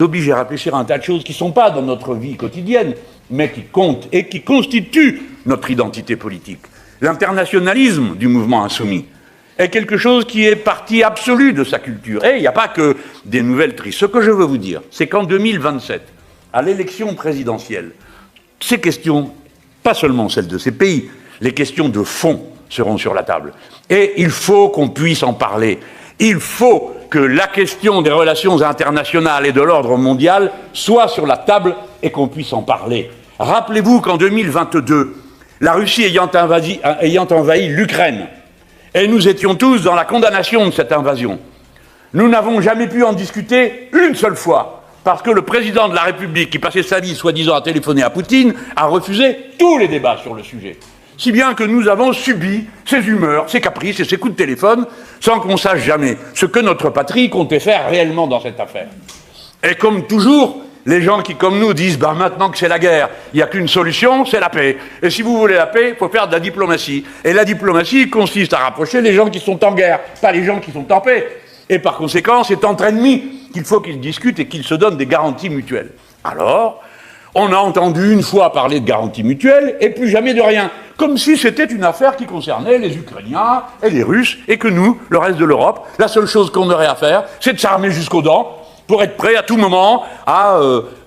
oblige à réfléchir à un tas de choses qui ne sont pas dans notre vie quotidienne, mais qui comptent et qui constituent notre identité politique. L'internationalisme du mouvement insoumis est quelque chose qui est partie absolue de sa culture. Et il n'y a pas que des nouvelles tristes. Ce que je veux vous dire, c'est qu'en 2027, à l'élection présidentielle, ces questions, pas seulement celles de ces pays, les questions de fond seront sur la table. Et il faut qu'on puisse en parler. Il faut que la question des relations internationales et de l'ordre mondial soit sur la table et qu'on puisse en parler. Rappelez-vous qu'en 2022, la Russie ayant envahi l'Ukraine, et nous étions tous dans la condamnation de cette invasion, nous n'avons jamais pu en discuter une seule fois, parce que le président de la République, qui passait sa vie soi-disant à téléphoner à Poutine, a refusé tous les débats sur le sujet. Si bien que nous avons subi ses humeurs, ses caprices et ses coups de téléphone, sans qu'on sache jamais ce que notre patrie comptait faire réellement dans cette affaire. Et comme toujours, les gens qui, comme nous, disent « maintenant que c'est la guerre, il n'y a qu'une solution, c'est la paix. Et si vous voulez la paix, il faut faire de la diplomatie. Et la diplomatie consiste à rapprocher les gens qui sont en guerre, pas les gens qui sont en paix. Et par conséquent, c'est entre ennemis qu'il faut qu'ils discutent et qu'ils se donnent des garanties mutuelles. » Alors, on a entendu une fois parler de garanties mutuelles et plus jamais de rien. Comme si c'était une affaire qui concernait les Ukrainiens et les Russes et que nous, le reste de l'Europe, la seule chose qu'on aurait à faire, c'est de s'armer jusqu'aux dents pour être prêt à tout moment à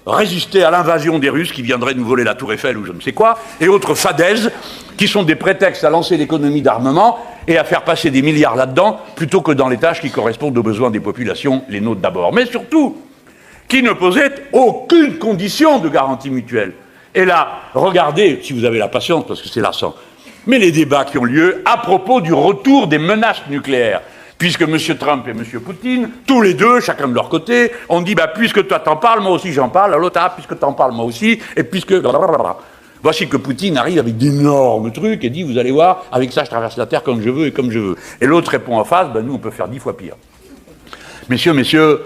résister à l'invasion des Russes qui viendraient nous voler la Tour Eiffel ou je ne sais quoi, et autres fadaises qui sont des prétextes à lancer l'économie d'armement et à faire passer des milliards là-dedans plutôt que dans les tâches qui correspondent aux besoins des populations, les nôtres d'abord. Mais surtout, qui ne posait aucune condition de garantie mutuelle. Et là, regardez, si vous avez la patience, parce que c'est lassant, mais les débats qui ont lieu à propos du retour des menaces nucléaires, puisque M. Trump et M. Poutine, tous les deux, chacun de leur côté, ont dit puisque toi t'en parles, moi aussi j'en parle, l'autre puisque t'en parles, moi aussi, et puisque... Voici que Poutine arrive avec d'énormes trucs et dit, vous allez voir, avec ça je traverse la Terre comme je veux et comme je veux. Et l'autre répond en face, nous on peut faire 10 fois pire. Messieurs,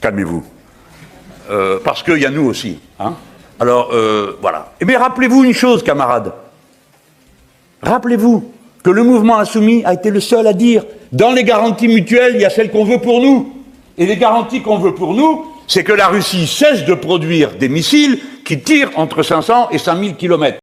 calmez-vous. Parce qu'il y a nous aussi. Hein. Alors, voilà. Eh bien, rappelez-vous une chose, camarades. Rappelez-vous que le mouvement insoumis a été le seul à dire dans les garanties mutuelles, il y a celles qu'on veut pour nous. Et les garanties qu'on veut pour nous, c'est que la Russie cesse de produire des missiles qui tirent entre 500 et 5000 kilomètres.